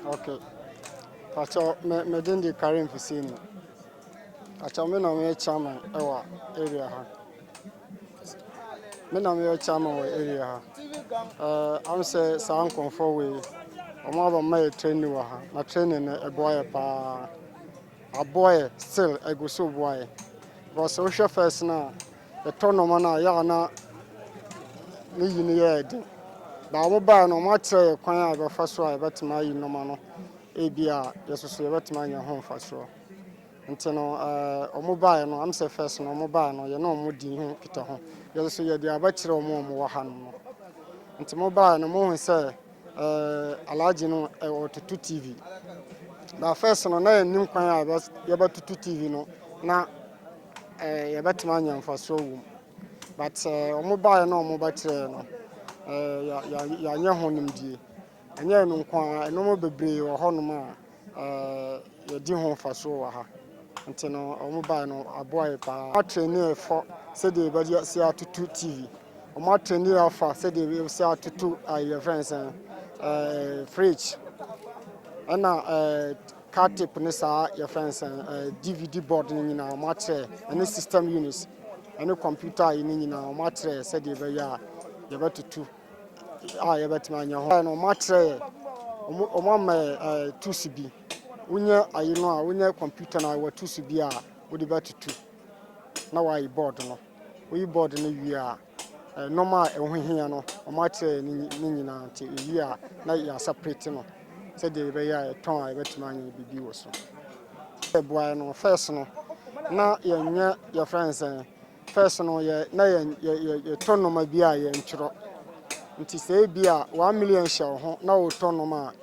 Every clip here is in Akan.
Okay. Pacho me den di Karim Fusini. Pacho me na me chairman ewa area ha. Me na me chairman we area ha. Am say sa nkonfo we omo ba my training wa ha. Na training e boy pa. A boy still e go so boy. But social first na the tournament na ya na me yini ye din. Ba mo ba no ma tire kwan a be fa so a betima yi no ma no. Ebia yesoso ye betima nya ho fa so. Nti no omo no am say first no omo no ye no omo di ho kita ho. Yesoso ye dia ba kire omo wa ha no. Nti mo no mo hu say alaji no otutu TV. Na first no na nim kwan a ye ba tutu TV no na ye betima nya fa so wu. But omo no omo ba kire no ya nya ho nimdie. Anya no kwa eno mo bebre wo honom a ye di ho fa so wa ha. Nti no omo no aboy pa. A train for say dey be see atutu TV. Omo train afa say dey see atutu your friends fridge. Ana car tape ne sa your friends DVD board ni nyina omo atre any system units any computer ni nyina omo atre say dey be ya ye betutu ye betima nya ho no omo atre omo ma tusibi unya ayino a unya computer na wa tusibi a wo de betutu na wa board no we board no wi a normal ehwehia no omo atre ni nyina nti wi a na ya separate no say dey be ya ton a betima nya bibi wo so e boy no first no na ye nya your friends first no ye na ye ton no ma bi a ye nchiro nti say bia 1 million share ho na wo tonoma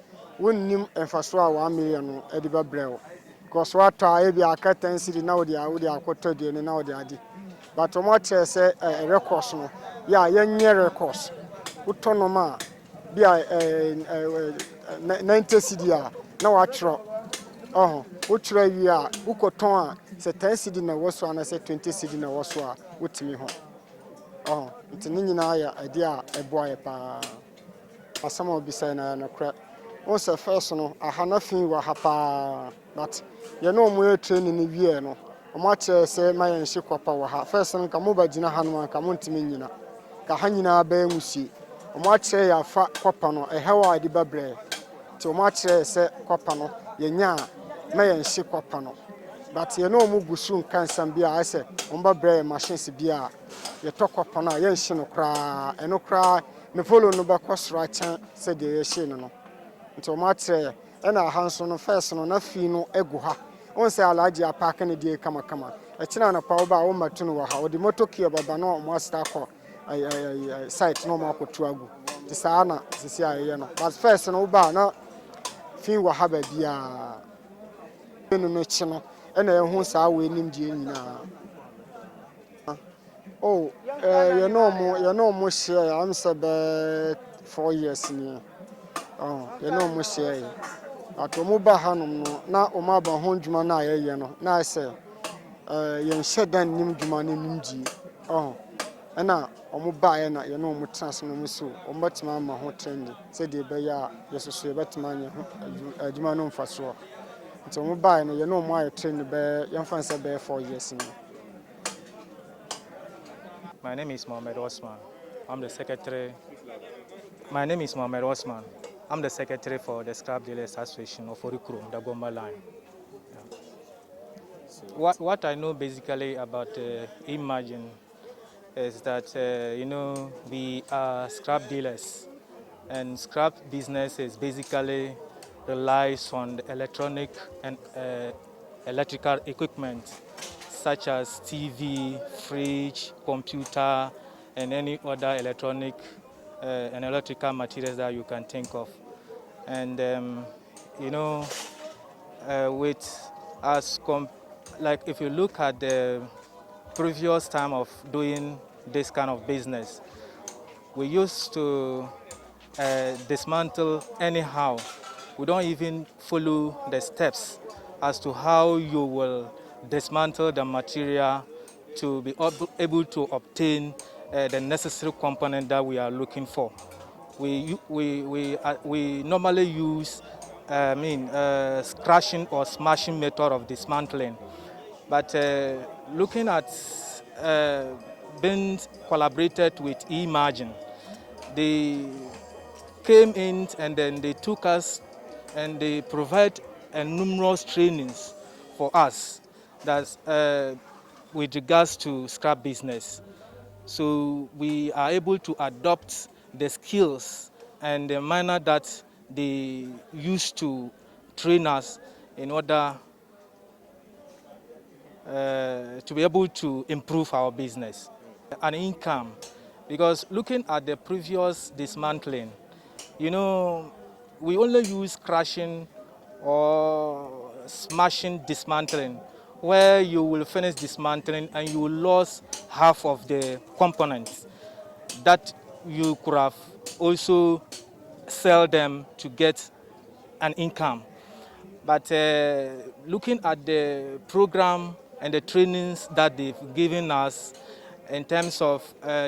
wonnim enfaso a 1 million no e de bebrɛw because what e bia aka 10 cedi na wo de akotɔ de na wo de ade but o mo kyerɛ sɛ records no ya nye records wo tonoma bia 90 cedi a na wa kyerɛ wo kyerɛ wi a wo kɔtɔn a sɛ 10 cedi na wo so ana sɛ 20 cedi na wo so a wotimi ho nti ni nyina ya ade a eboy pa asama obi say na na kra won say first no aha na fin wa ha pa but ye no mo training ni wie no o ma che say ma ye nhye kopa wa ha first no ka mo ba gina ha no ka mo ntimi nyina ka ha nyina ba musi o ma che ya fa kopa no hewa ade babre ti o ma che say kopa no ye nya ma ye nhye kopa no but ye no mo gusu nkan sam bia I say on ba bre machines bia ye tokopa na ye nhye no kra eno kra me follow no ba kwasra chan say de ye hye no nti o ma tre e na hanso no first no na fi no egu ha on say alaji apaka ne die kama e kina na pa ba o matu no wa ha o de motokia baba no mo sta ko site no ma akotu agu ti sa na sisi aye no but first no ba na fi wa ha ba bia no chi no e na ehun sa we nim die nyina you know mo share am say 4 years ni you know mo share atomo ba hanom no na o ma ba ho djuma na ayeye no na say ye nhye dan nim djuma na nim die na omo ba ye na ye no mo transfer no so o matima ma ho trend say de be ya ye soso ye betima nya adjuma no mfaso nti omo ba ye no ye no mo aye trend be ye mfa say be 4 years ni. My name is Mohammed Osman. I'm the secretary. My name is Mohammed Osman. I'm the secretary for the Scrap Dealers Association of Orikrum, the Gomba line. Yeah. What I know basically about Imagine is that, we are scrap dealers, and scrap business is basically relies on the electronic and electrical equipment such as TV, fridge, computer, and any other electronic and electrical materials that you can think of. And with us, like if you look at the previous time of doing this kind of business, we used to dismantle anyhow. We don't even follow the steps as to how you will dismantle the material to be able to obtain the necessary component that we are looking for. We normally use scratching or smashing method of dismantling. But looking at being collaborated with eMargin, they came in and then they took us and they provide numerous trainings for us that's with regards to scrap business. So we are able to adopt the skills and the manner that they used to train us in order to be able to improve our business. An income, because looking at the previous dismantling, you know, we only use crashing or smashing dismantling, where you will finish dismantling and you will lose half of the components that you could have also sell them to get an income. But looking at the program and the trainings that they've given us in terms of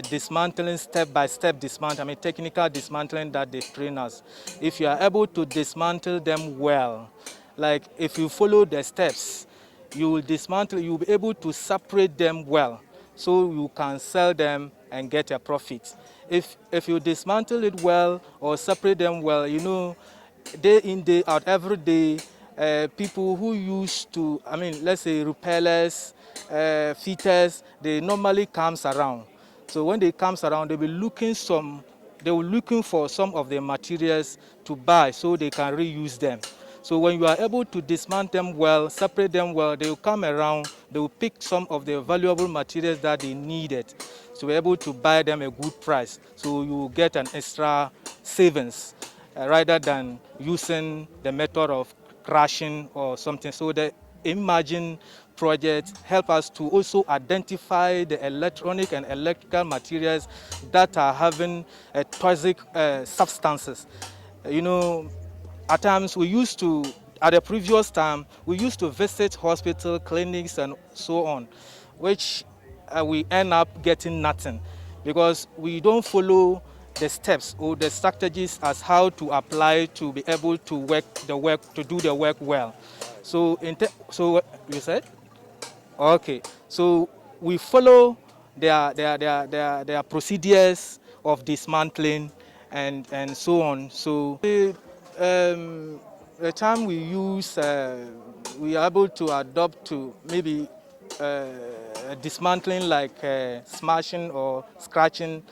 dismantling, step-by-step dismantling, technical dismantling that they train us, if you are able to dismantle them well, like if you follow the steps, you will dismantle, you will be able to separate them well so you can sell them and get a profit. If you dismantle it well or separate them well, you know, day in, day out, every day, people who used to, let's say repellers, fitters, they normally comes around. So when they comes around, they will looking for some of the materials to buy so they can reuse them. So when you are able to dismantle them well, separate them well, they will come around, they will pick some of the valuable materials that they needed to be able to buy them a good price. So you will get an extra savings rather than using the method of crashing or something. So the Imagine project help us to also identify the electronic and electrical materials that are having toxic substances. You know, at times at the previous time, we used to visit hospital, clinics, and so on, which we end up getting nothing because we don't follow the steps or the strategies as how to apply to be able to do the work well. So, so you said? Okay. So we follow their procedures of dismantling and so on. So the time we use, we are able to adopt to maybe dismantling like smashing or scratching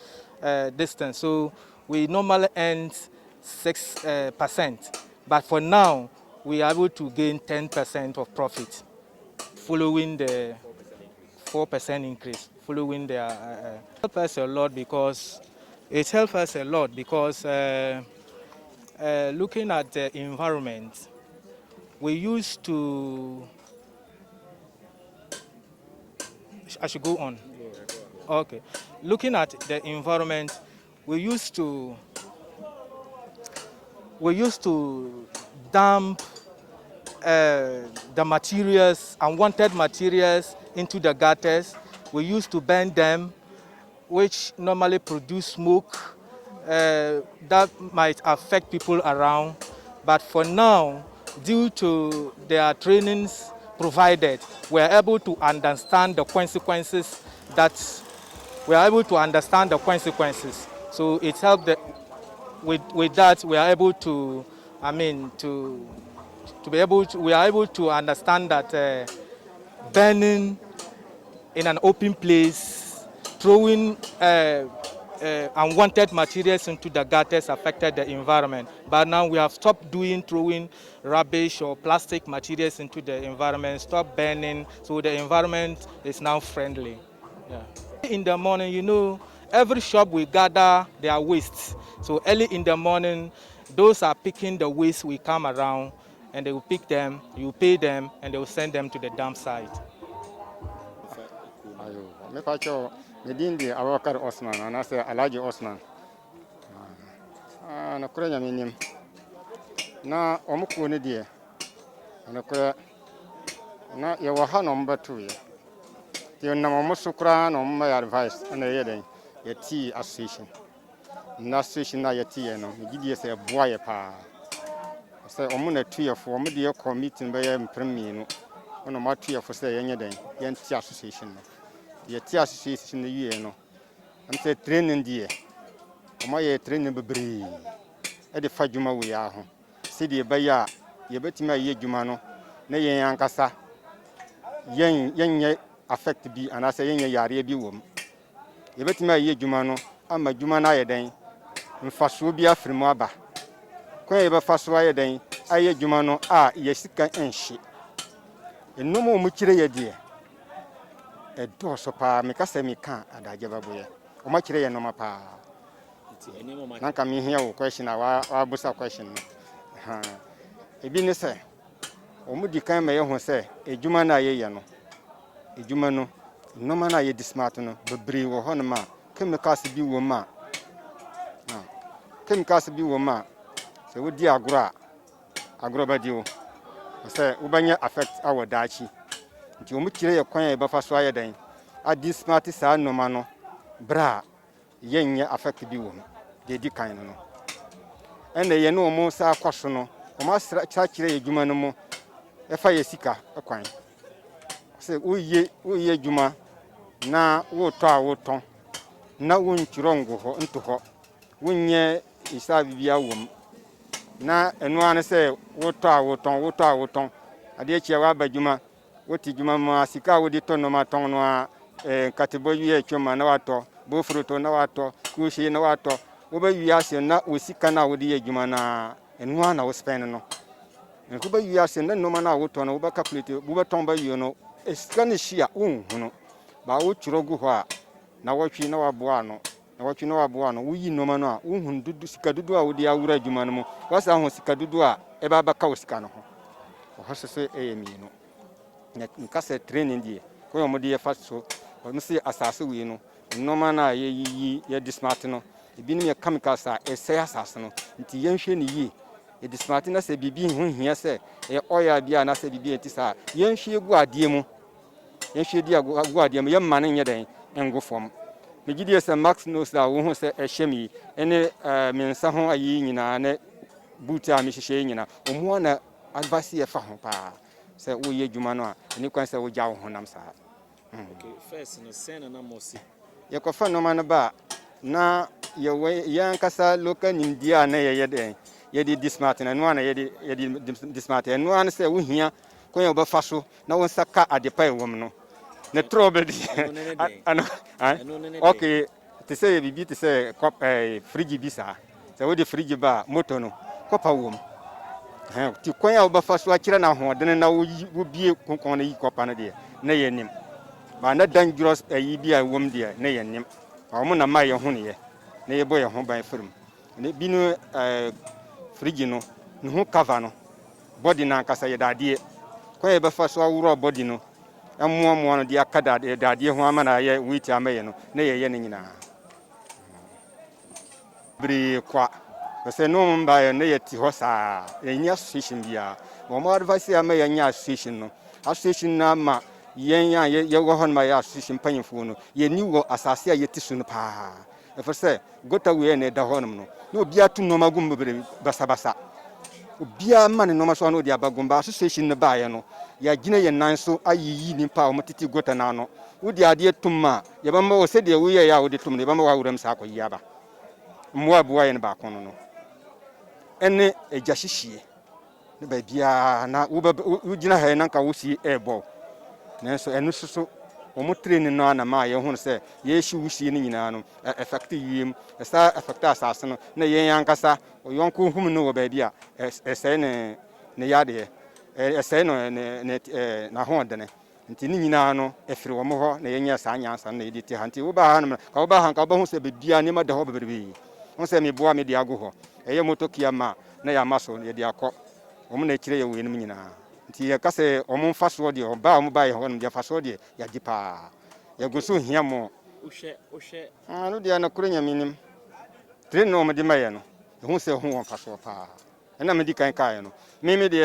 distance. So we normally earn 6%, but for now we are able to gain 10% of profit following the 4% increase, following the help us a lot because it helps us a lot because looking at the environment, we used to. I should go on. Okay. Looking at the environment, we used to dump the materials, unwanted materials, into the gutters. We used to burn them, which normally produce smoke that might affect people around. But for now, due to their trainings provided, we are able to understand the consequences So it helped with that we are able to, we are able to understand that burning in an open place, throwing unwanted materials into the gutters affected the environment. But now we have stopped throwing rubbish or plastic materials into the environment, stopped burning, so the environment is now friendly. Yeah. In the morning, you know, every shop we gather their waste. So early in the morning, those are picking the waste, we come around and they will pick them, you pay them, and they will send them to the dump site. Me pacho medindi Abubakar Osman anase Alhaji Osman na kurenya minim na omuku ne die na kura na ye wa ha no mbatu ye ti na mo musukra no my advice na ye den ye tea association na association na ye tea no gidie se boaye pa say omuna tuyafo omudi committee be ya mpreminu ono ma tuyafo say yenye den yen ti association no ye ti association no wie no am say training die omo ye training bebre e de fadwuma we ya ho se de be ya ye betima ye dwuma no na yen ankasa yen affect bi anase yen yare bi wom ye betima ye dwuma no ama dwuma na ye den mfaso bi afrimu aba kwa ye be faso aye den aye dwuma no a ye sika enhye enum mu kire ye de e do so pa me kasa me kan adaje baboye o ma kire ye no ma pa nanka me hia wo question wa busa question no ha ebi ne se o mu di kan me ye ho se edwuma na ye ye no edwuma no noma na ye dismart no bebre wo ho no ma chemicals bi wo ma chemicals bi wo ma se wo di agro ba di wo se wo banya affect our dachi nti o mu kire ye kwan ye ba fa so aye dan a dismart sa noma no bra yenye affect bi wo de di kan no ene ye no mo sa kwaso no o ma sra kire ye dwuma no mo e fa ye sika kwan se uye dwuma na wo to a wo ton na wo nchirongo ho nto ho wonye isa bibia wom na enu ane se wo to a wo ton ade chia wa ba dwuma wo ti dwuma ma sika wo di to no ma ton no a katebo wie twoma na wato bo fruto na wato kushi na wato wo ba wi ase na wo sika na wo di ye dwuma na enu ana wo spend no ko ba wi ase na no ma na wo to no wo ba calculate wo ba ton ba wi no esika shia unhunu ba wo churogu ho a na watwi na waboa no wuyi no ma no a unhun dudu sika dudu a wo di awura adwuma no mo wasa ho sika dudu a e ba baka wo sika no ho ho sese eyemi no nka se training die ko yo mo di fa so no se asase wi no no ma na ye dismart no ebi ni chemicals a ese asase no nti yenhwe ni yi e dismart na se bibi hu hia se e oya bia na se bibi etisa yenhwe gu ade mu yenhwe di gu ade mu yemma ne nyeden engo fom megidi se max knows da wo hu se ehemi ene mensa ho ayi nyina ne buta mi hihye nyina omo na advice ye fa ho pa se wo ye dwuma no a ni kwan se wo ja wo honam sa okay first no sen na mosi ye ko fa no ma no ba na ye ankasa local nimdia na ye den ye di dismart na no na ye di dismart no an se wo hia ko ye ba fa so na wo saka adepa e wom no ne trouble di ano okay te say bibi te say kop fridge bi sa se wo di fridge ba moto no kopa wom ti kwan ya wo ba fa so akira na ho de na wo bie konkon na yi kopa na de na ye nim ba na dangerous yi bi a wom de na ye nim ba mo na ma ye ho ne ye na ye boye ho ban firim ne bi no fridge no ne ho cover no body na kasa ye dadie kwan ye ba fa so awuro body no amuamuano di akada dadie ho ama na ye witi amaye no na ye ne nyina bri kwa se no mba ye na ye ti ho sa enya association bia mo mo advice amaye nya association na ma ye wo hon ma ya association panyfo no ye ni wo asase a ye ti su no pa e for se gota we na da honum no no bia tu no magum bebre basabasa obia ma ne no ma so no di abagumba association ne ba ye no ya gina ye nan so ayiyi ni pa o motiti gota na no wo di ade tumma ye ba ma wo se de wo ye ya wo de tum ne ba ma wa wuram sa akoyi aba mo abuwa ye ne ba kono no ene eja hihie ne ba bia na wo gina ha nan ka wo si ebo nanso enu soso o mo training no na ma ye hu se ye hyi wo si ni nyina no effect yiem esa effect asase no na ye yankasa o yonko hum no wo ba bia ese ne yade ese no na ho dene nti ni nyina no efiri wo mo ho na ye nya sa nyansa na editi ha nti wo ba ha no ka wo ba ha ka wo ba hu se be bia ni ma da ho beberebe ho se me boa me di ago ho eye motokia ma na ya maso ye di akọ wo mo na kire ye we ni nyina nti ye kase o mo fa so de o ba mo ba ye ho no de fa so de ya di pa ye go so hia mo ohwe no de na kuro nya minim train no mo di maye no hu se hu won fa so pa na me di kan kai no me de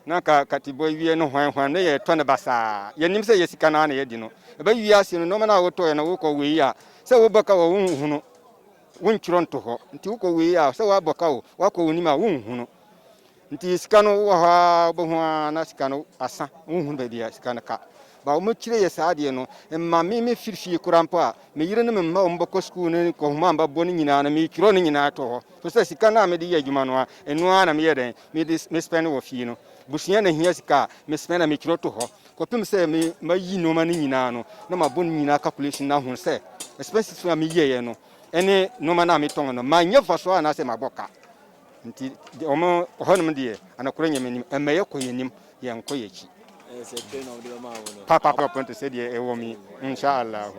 na ka katibo wie no hwan na ye to ne basa ye nim se ye sika na ye di no e ba wi ase no me na wo to ye na wo ko we ya se wo baka wo hu no won chiro nto ho nti wo ko we ya se wo abaka wo wa ko woni ma won hu no nti sika no wo ha bo ho na sika no asa unhu ba dia sika no ka ba o mutire ye saade no ma me firfie kurampo a me yire no me ma o mboko school ne ko ma mba bo ni nyina na me kiro ni nyina to ho so se sika na me de ye adwuma no a enu a na me ye den me spend wo fie no busia na hia sika me spend na me kiro to ho ko pem se me ma yi no ma ni nyina no na ma bo ni nyina calculation na hu se expenses na me ye no ene no ma na me ton no ma nya fa so a na se ma boka nti omo honum de anakura nyame emeye koyenim ye nkoyechi se train of the mama papa point se de e wo mi inshallah